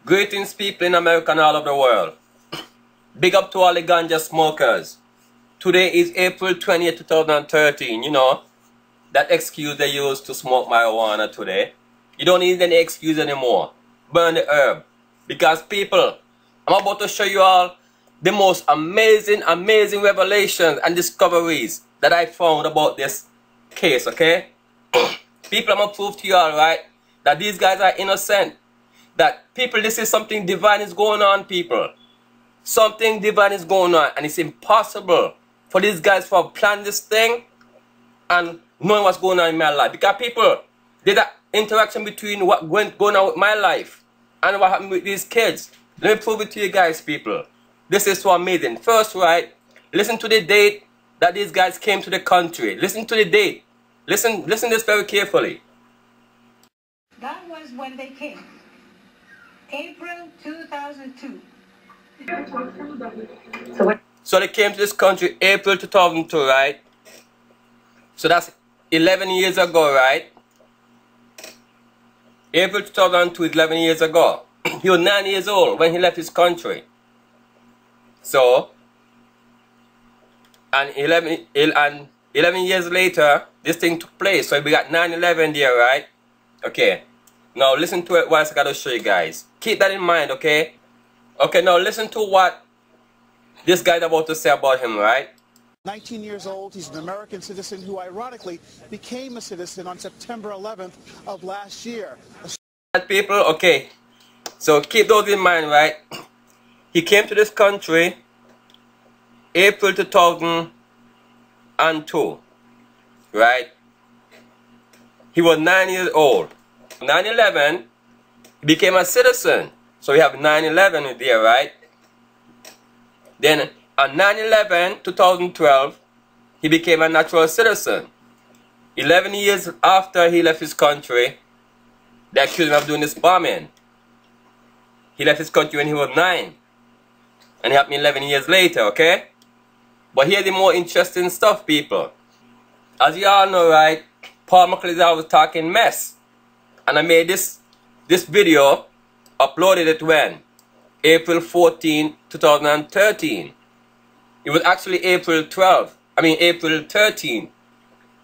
Greetings, people in America and all over the world. Big up to all the ganja smokers. Today is April 20th, 2013. You know, that excuse they use to smoke marijuana today. You don't need any excuse anymore. Burn the herb. Because people, I'm about to show you all the most amazing revelations and discoveries that I found about this case, okay? People, I'm going to prove to you all, right, that these guys are innocent. That people, this is something divine is going on, people. Something divine is going on, and it's impossible for these guys to have planned this thing and knowing what's going on in my life. Because people, there's an interaction between what going on with my life and what happened with these kids. Let me prove it to you guys, people. This is so amazing. First, right, listen to the date that these guys came to the country. Listen to the date. Listen this very carefully. That was when they came. April 2002. So they came to this country April 2002, right? So that's 11 years ago, right? April 2002 is 11 years ago. He was 9 years old when he left his country. So, and 11 years later, this thing took place. So we got 9/11 there, right? Okay. Now listen to it once I gotta show you guys. Keep that in mind, okay? Okay, now listen to what this guy's about to say about him, right? 19 years old, he's an American citizen who ironically became a citizen on September 11th of last year. People, okay. So keep those in mind, right? He came to this country April 2002, right? He was 9 years old. 9/11, he became a citizen. So we have 9/11 there, right? Then on 9/11, 2012, he became a natural citizen. 11 years after he left his country, they accused him of doing this bombing. He left his country when he was 9. And it happened 11 years later, okay? But here's the more interesting stuff, people. As you all know, right, Paul McLeod was talking mess. And I made this video, uploaded it when? April 14, 2013. It was actually April 13.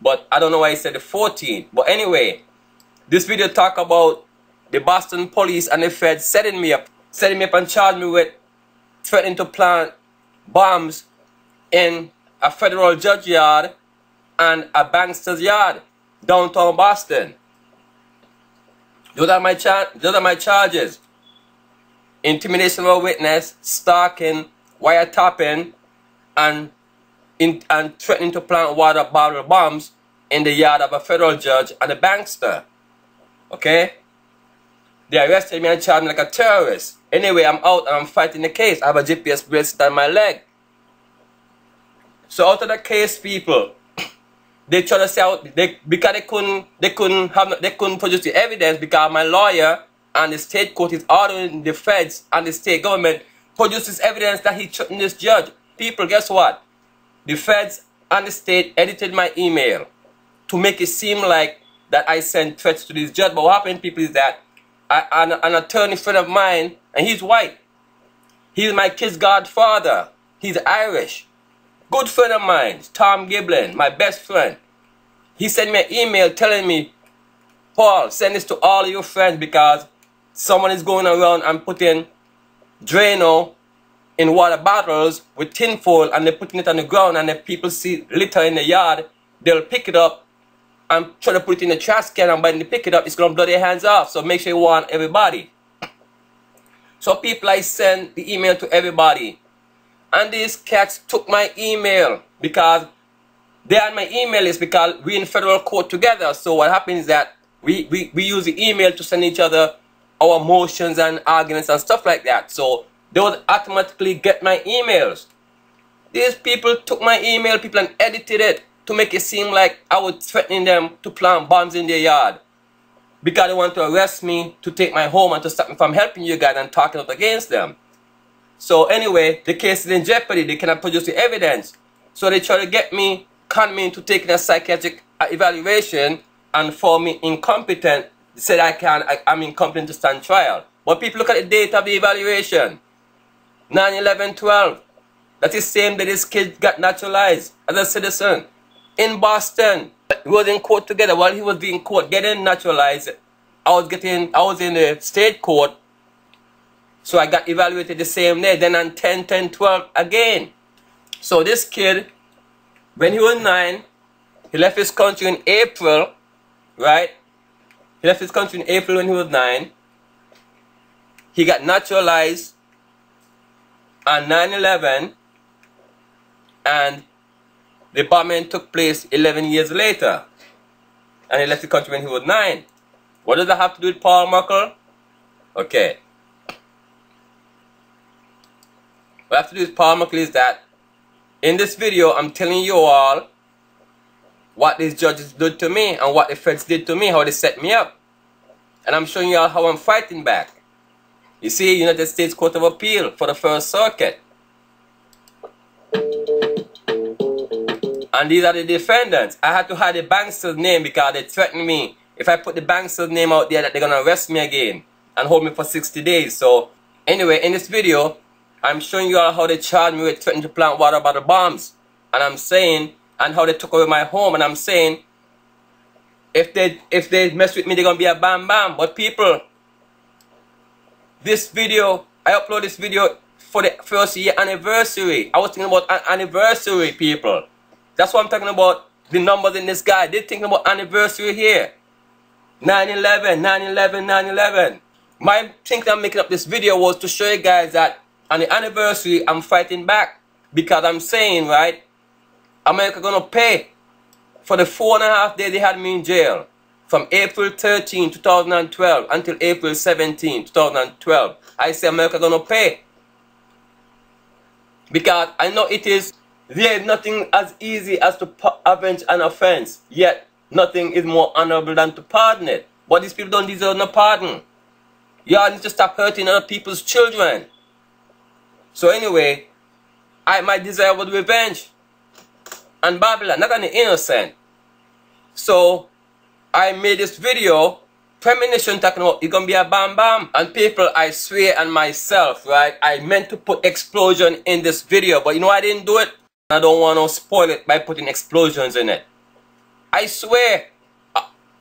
But I don't know why he said the 14th. But anyway, this video talk about the Boston police and the feds setting me up and charged me with threatening to plant bombs in a federal judge yard and a bankster's yard, downtown Boston. Those are my charges. Intimidation of a witness, stalking, wiretapping, and threatening to plant water bottle bombs in the yard of a federal judge and a bankster. Okay? They arrested me and charged me like a terrorist. Anyway, I'm out and I'm fighting the case. I have a GPS bracelet on my leg. So out of the case, people, they try to say out because they couldn't produce the evidence because my lawyer and the state court is ordering the feds and the state government produces evidence that he threatened this judge. People, guess what? The feds and the state edited my email to make it seem like that I sent threats to this judge. But what happened, people, is that an attorney friend of mine, and he's white. He's my kid's godfather. He's Irish. Good friend of mine, Tom Giblin, my best friend. He sent me an email telling me, Paul, send this to all your friends because someone is going around and putting Drano in water bottles with tinfoil and they're putting it on the ground, and if people see litter in the yard, they'll pick it up and try to put it in the trash can, and when they pick it up, it's going to blow their hands off. So make sure you warn everybody. So people, I send the email to everybody. And these cats took my email because they had my email list because we're in federal court together. So what happens is that we use the email to send each other our motions and arguments and stuff like that. So they would automatically get my emails. These people took my email, people, and edited it to make it seem like I was threatening them to plant bombs in their yard because they want to arrest me, to take my home, and to stop me from helping you guys and talking up against them. So anyway, the case is in jeopardy. They cannot produce the evidence. So they try to get me, con me into taking a psychiatric evaluation and found me incompetent. They said I'm incompetent to stand trial. But people look at the date of the evaluation. 9/11/12. That is same that this kid got naturalized as a citizen in Boston. We was in court together. While he was in court getting naturalized, I was in the state court. So I got evaluated the same day. Then on 10/10/12 again. So this kid, when he was 9, he left his country in April, right? He left his country in April when he was 9. He got naturalized on 9/11, and the bombing took place 11 years later. And he left the country when he was 9. What does that have to do with Paul Muckle? Okay. What I have to do with Paul Muckle is that in this video, I'm telling you all what these judges did to me and what the feds did to me, how they set me up. And I'm showing you all how I'm fighting back. You see, United States Court of Appeal for the First Circuit. And these are the defendants. I had to hide the bankster's name because they threatened me. If I put the bankster's name out there, that they're going to arrest me again and hold me for 60 days. So, anyway, in this video, I'm showing you all how they charged me with threatening to plant water bottle bombs. And I'm saying, and how they took away my home. And I'm saying, if they mess with me, they're going to be a bam bam. But people, this video, I upload this video for the first year anniversary. I was thinking about an anniversary, people. That's what I'm talking about. The numbers in this guy. They're thinking about anniversary here. 9/11, 9/11, 9/11. My thing I'm making up this video was to show you guys that on the anniversary, I'm fighting back. Because I'm saying, right, America gonna pay for the 4.5 days they had me in jail. From April 13, 2012 until April 17, 2012. I say America gonna pay. Because I know it is, there is nothing as easy as to avenge an offense. Yet, nothing is more honorable than to pardon it. But these people don't deserve no pardon. Y'all need to stop hurting other people's children. So anyway, my desire was revenge on Babylon, not on the innocent. So, I made this video, premonition, talking about it's gonna be a bam bam. And people, I swear on myself, right, I meant to put explosion in this video, but you know I didn't do it. I don't want to spoil it by putting explosions in it. I swear,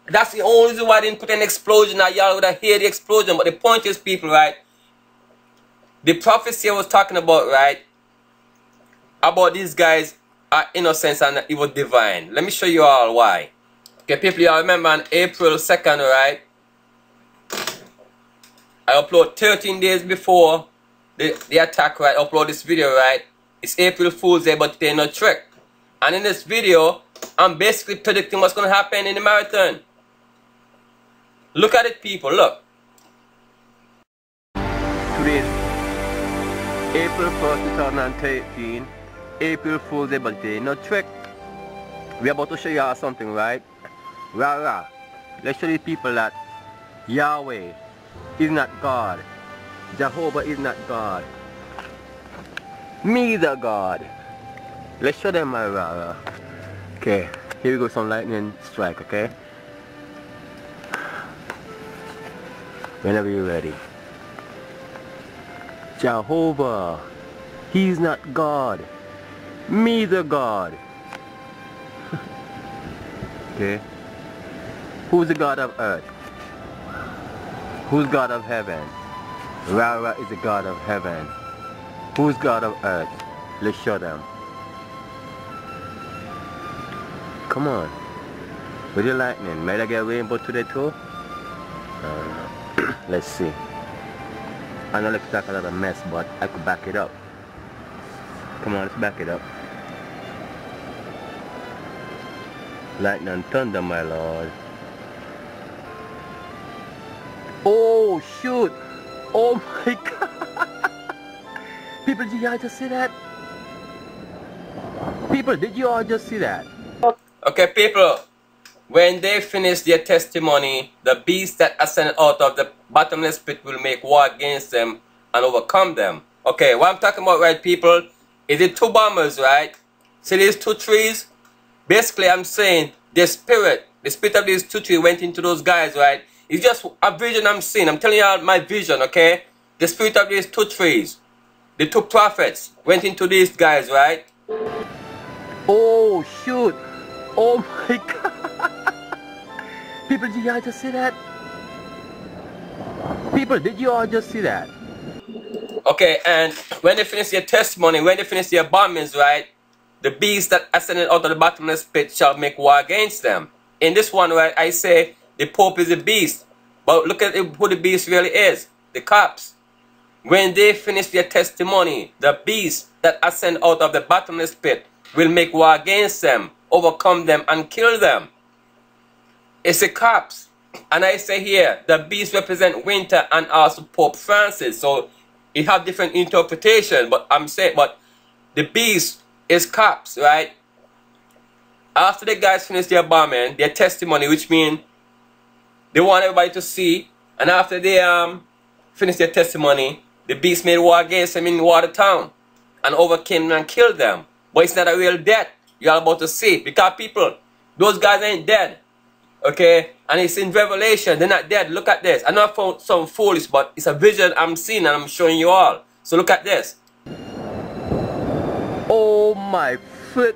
that's the only reason why I didn't put an explosion. Now y'all would have heard the explosion. But the point is, people, right, the prophecy I was talking about, right, about these guys are innocent and it was divine. Let me show you all why. Okay, people, y'all remember on April 2nd, right, I upload 13 days before the attack, right, I upload this video, right. It's April Fool's Day, but it ain't no trick. And in this video, I'm basically predicting what's going to happen in the marathon. Look at it, people, look. Today is April 1st, 2013. April Fool's Day, but it ain't no trick. We're about to show y'all something, right? Rah. Let's show these people that Yahweh is not God. Jehovah is not God. Me the God. Let's show them my rah. Okay, here we go, some lightning strike, okay? Whenever you're ready. Jehovah, he's not God. Me the God. Okay? Who's the God of earth? Who's God of heaven? Ra is the God of heaven. Who's God of earth? Let's show them. Come on. With the lightning. Might I get a rainbow today too? Let's see. I know it looks like a lot of mess, but I could back it up. Come on, let's back it up. Lightning and thunder, my lord. Oh, shoot. Oh my god. People, did you all just see that? People, did you all just see that? Okay, people, when they finish their testimony, the beast that ascended out of the bottomless pit will make war against them and overcome them. Okay, what I'm talking about, right, people, is the 2 bombers, right? See these 2 trees? Basically, I'm saying the spirit of these 2 trees went into those guys, right? It's just a vision I'm seeing. I'm telling you my vision, okay? The spirit of these two trees, the two prophets went into these guys, right? Oh, shoot. Oh, my God. People, did y'all just see that? People, did you all just see that? Okay, and when they finish their testimony, when they finish their bombings, right? The beast that ascended out of the bottomless pit shall make war against them. In this one, right, I say the Pope is a beast. But look at who the beast really is. The cops. When they finish their testimony, the beast that ascend out of the bottomless pit will make war against them, overcome them, and kill them. It's the cops. And I say here, the beast represent Winter and also Pope Francis. So it have different interpretation, but I'm saying, but the beast is cops, right? After the guys finish their bombing, their testimony, which means they want everybody to see, and after they finish their testimony, the beast made war against them in Watertown and overcame them and killed them. But it's not a real death. You're about to see, because people, those guys ain't dead. Okay, and it's in Revelation. They're not dead. Look at this. I know I found some foolish, but it's a vision I'm seeing and I'm showing you all. So look at this. Oh my foot.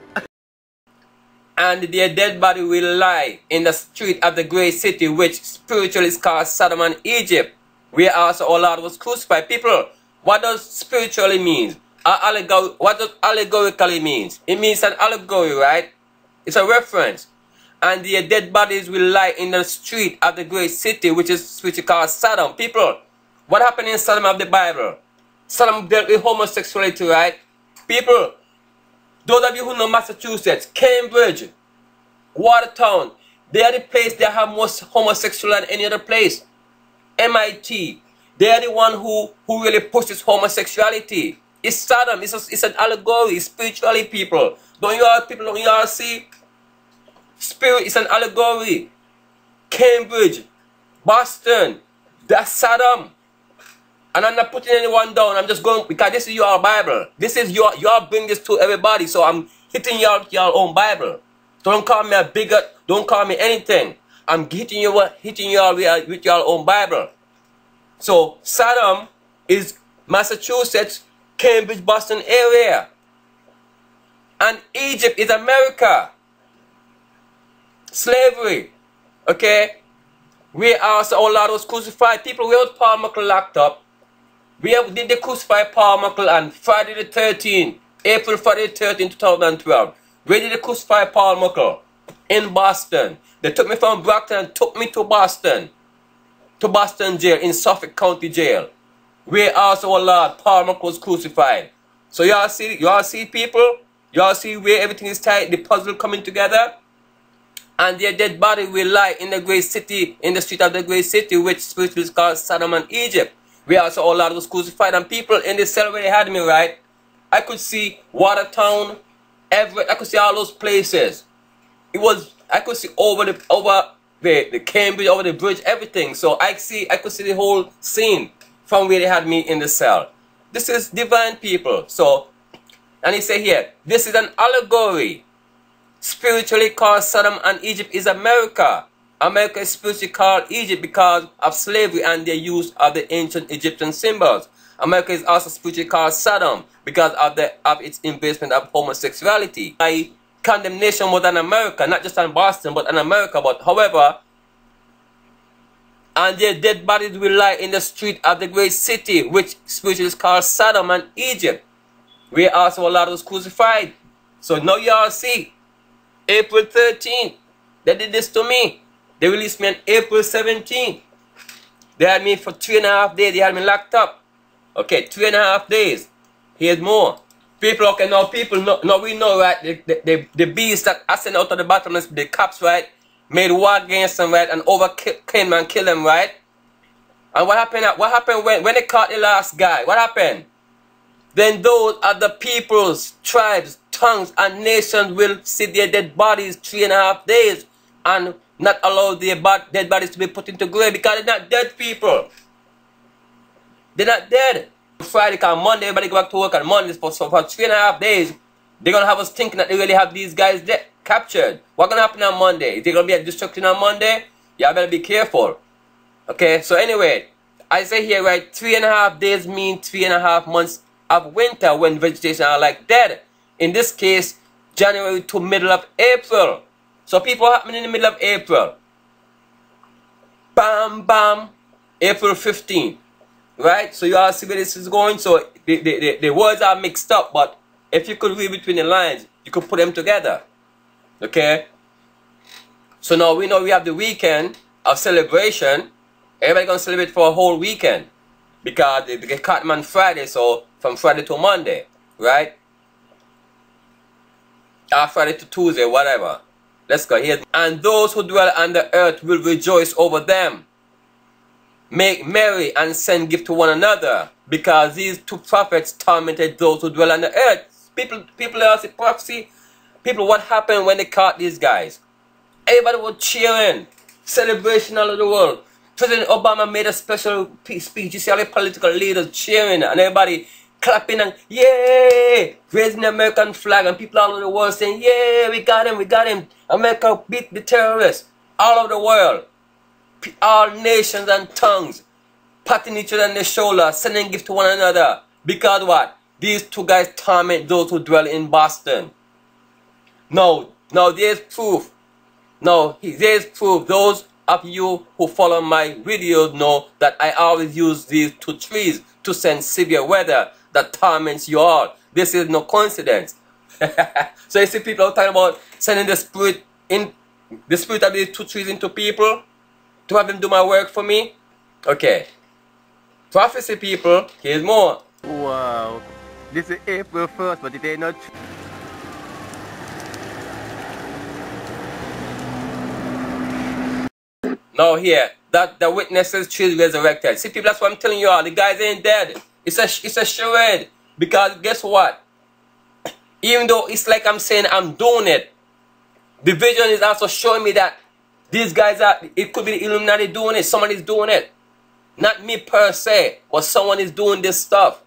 And their dead body will lie in the street of the great city, which spiritually is called Sodom and Egypt, where also our Lord was crucified. People, what does spiritually mean? What does allegorically mean? It means an allegory, right? It's a reference. And their dead bodies will lie in the street of the great city, which is called Sodom. People, what happened in Sodom of the Bible? Sodom dealt with homosexuality, right? People, those of you who know Massachusetts, Cambridge, Watertown, they are the place that have most homosexual than any other place. MIT, they are the one who really pushes homosexuality. It's Sodom, it's an allegory, spiritually, people. Don't you all see? Spirit is an allegory. Cambridge, Boston, that's Sodom. And I'm not putting anyone down. I'm just going, because this is your Bible. This is y'all bring this to everybody. So I'm hitting your own Bible. Don't call me a bigot. Don't call me anything. I'm hitting you with your own Bible. So Sodom is Massachusetts, Cambridge, Boston area. And Egypt is America. Slavery. Okay? We also, our Lord was crucified. People, we had Paul Muckle locked up. Did they crucify Paul Muckle on Friday the 13th, April Friday the 13th, 2012? Where did they crucify Paul Muckle? In Boston. They took me from Brockton and took me to Boston jail, in Suffolk County Jail, where also our Lord Paul Muckle was crucified. So y'all see people? Y'all see where everything is tight, the puzzle coming together? And their dead body will lie in the great city, in the street of the great city, which spiritually is called Sodom and Egypt. Where also our Lord was crucified, and people in the cell where they had me, right? I could see Watertown, Everett, I could see all those places. I could see over the Cambridge, over the bridge, everything. So I could see the whole scene from where they had me in the cell. This is divine, people. So, and he said here, this is an allegory. Spiritually called Sodom and Egypt is America. America is spiritually called Egypt because of slavery and their use of the ancient Egyptian symbols. America is also spiritually called Sodom because of its embracement of homosexuality. My condemnation was on America, not just on Boston, but on America. But however, and their dead bodies will lie in the street of the great city, which spiritually is called Sodom and Egypt, where also a lot was crucified. So now y'all see, April 13th, they did this to me. They released me on April 17th. They had me for 3.5 days. They had me locked up. Okay, 3.5 days. Here's more. People, okay, now people know, now we know, right, the beast that ascended out of the bottomless, the cops, right, made war against them, right, and overcame and killed them, right? And what happened when they caught the last guy? What happened? Then those are the peoples, tribes, tongues, and nations will see their dead bodies 3.5 days and not allow their dead bodies to be put into grave because they're not dead people. They're not dead. Friday, on Monday, everybody go back to work on Monday. For 3.5 days, they're going to have us thinking that they really have these guys captured. What's going to happen on Monday? Is there going to be a destruction on Monday? Y'all better be careful. Okay, so anyway, I say here, right, 3.5 days mean 3.5 months of winter when vegetation are like dead. In this case, January to middle of April. So people happening in the middle of April. Bam, bam, April 15th. Right? So you all see where this is going. So the words are mixed up, but if you could read between the lines, you could put them together. Okay? So now we know we have the weekend of celebration. Everybody gonna celebrate for a whole weekend. Because they get Cotton Man Friday, so from Friday to Monday. Right? Friday to Tuesday, whatever. Let's go here. And those who dwell on the earth will rejoice over them. Make merry and send gift to one another, because these two prophets tormented those who dwell on the earth. People ask prophecy. People, what happened when they caught these guys? Everybody was cheering. Celebration all over the world. President Obama made a special speech. You see all the political leaders cheering and everybody clapping and yay, raising the American flag, and people all over the world saying, yeah, we got him. America beat the terrorists. All over the world. All nations and tongues, patting each other on the shoulder, sending gifts to one another. Because what? These two guys torment those who dwell in Boston. No, there's proof. No, there's proof. Those of you who follow my videos know that I always use these two trees to send severe weather that torments you all. This is no coincidence. So you see people are talking about sending the spirit of these two trees into people to have them do my work for me. Okay. Prophecy, people. Here's more. Wow. This is April 1st, but it ain't not. Now here, that the witnesses tree resurrected. See, people, that's what I'm telling you all. The guys ain't dead. It's a charade. Because guess what? Even though it's like I'm saying I'm doing it, the vision is also showing me that these guys are, it could be the Illuminati doing it. Someone is doing it. Not me per se, but someone is doing this stuff.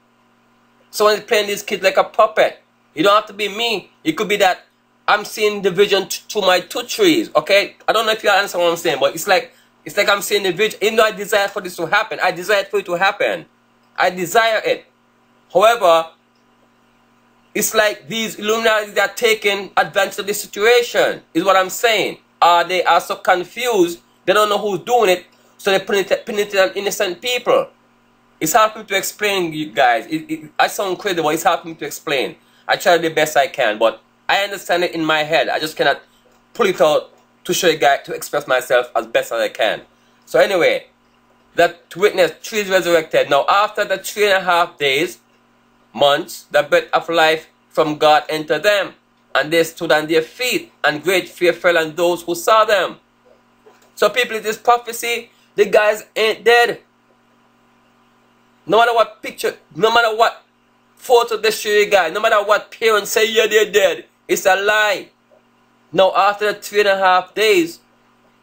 Someone is playing these kids like a puppet. You don't have to be me. It could be that I'm seeing the vision to my two trees. Okay? I don't know if you understand what I'm saying, but it's like I'm seeing the vision. Even though I desire for this to happen, I desire for it to happen. I desire it. However, it's like these Illuminati are taking advantage of the situation, is what I'm saying. They are so confused, they don't know who's doing it, so they put it on innocent people. It's hard for me to explain, you guys. I sound crazy, but it's hard for me to explain. I try the best I can, but I understand it in my head. I just cannot pull it out to show you guys, to express myself as best as I can. So anyway, that witness, trees resurrected. Now after the 3.5 days, months, the breath of life from God entered them. And they stood on their feet, and great fear fell on those who saw them. So people, in this prophecy, the guys ain't dead. No matter what picture, no matter what photo they show you guys, no matter what parents say, yeah, they're dead, it's a lie. Now after the 3.5 days,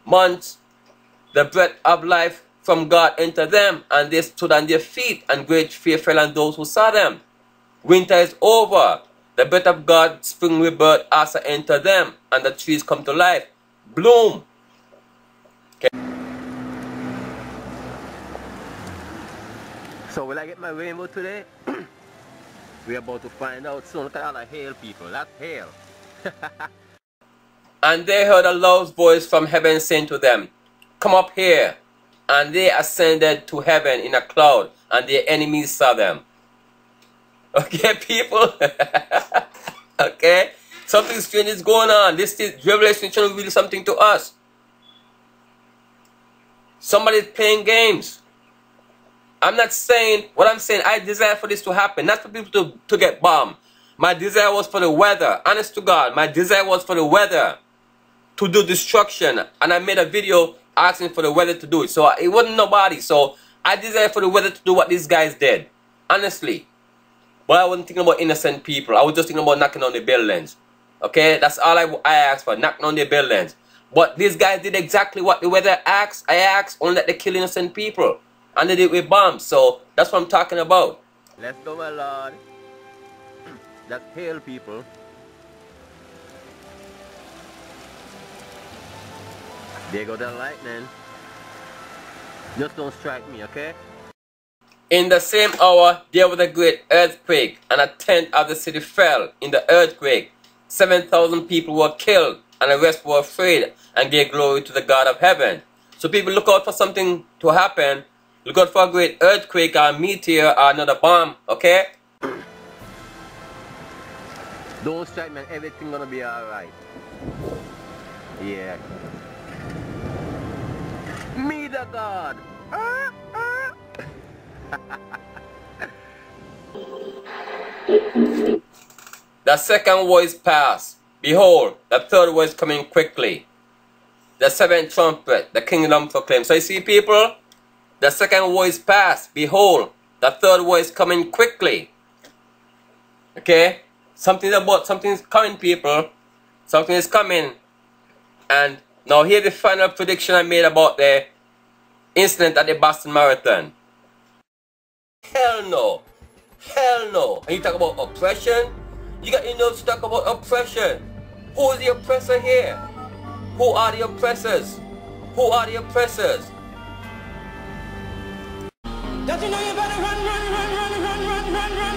months, the breath of life from God entered them, and they stood on their feet, and great fear fell on those who saw them. Winter is over. The breath of God, spring rebirth, also enter them, and the trees come to life. Bloom. Okay. So will I get my rainbow today? We're about to find out soon. Look at all the hail, people. That's hail. And they heard a loud voice from heaven saying to them, come up here. And they ascended to heaven in a cloud, and their enemies saw them. Okay, people? Okay? Something strange is going on. This is Revelation trying to reveal something to us. Somebody's playing games. I'm not saying, what I'm saying, I desire for this to happen. Not for people to get bombed. My desire was for the weather. Honest to God, my desire was for the weather to do destruction. And I made a video asking for the weather to do it. So it wasn't nobody. So I desire for the weather to do what these guys did. Honestly. But I wasn't thinking about innocent people. I was just thinking about knocking on the buildings. Okay? That's all I asked for. Knocking on the buildings. But these guys did exactly what the weather asked. I asked only that they kill innocent people. And they did it with bombs. So that's what I'm talking about. Let's go, my Lord. That's hail, people. There go the lightning. Just don't strike me, okay? In the same hour, there was a great earthquake, and a tenth of the city fell in the earthquake. 7,000 people were killed, and the rest were afraid, and gave glory to the God of heaven. So people, look out for something to happen. Look out for a great earthquake or a meteor or another bomb, okay? Don't strike me and everything gonna be alright. Yeah. Me the God. The second war is past. Behold, the third war is coming quickly. The seventh trumpet, the kingdom proclaims. So you see, people, the second war is past. Behold, the third war is coming quickly. Okay? Something is coming, people. Something is coming. And now here's the final prediction I made about the incident at the Boston Marathon. Hell no. Hell no. And you talk about oppression? You got your nerves to talk about oppression. Who is the oppressor here? Who are the oppressors? Who are the oppressors? Don't you know you better run, run, run, run, run, run, run, run.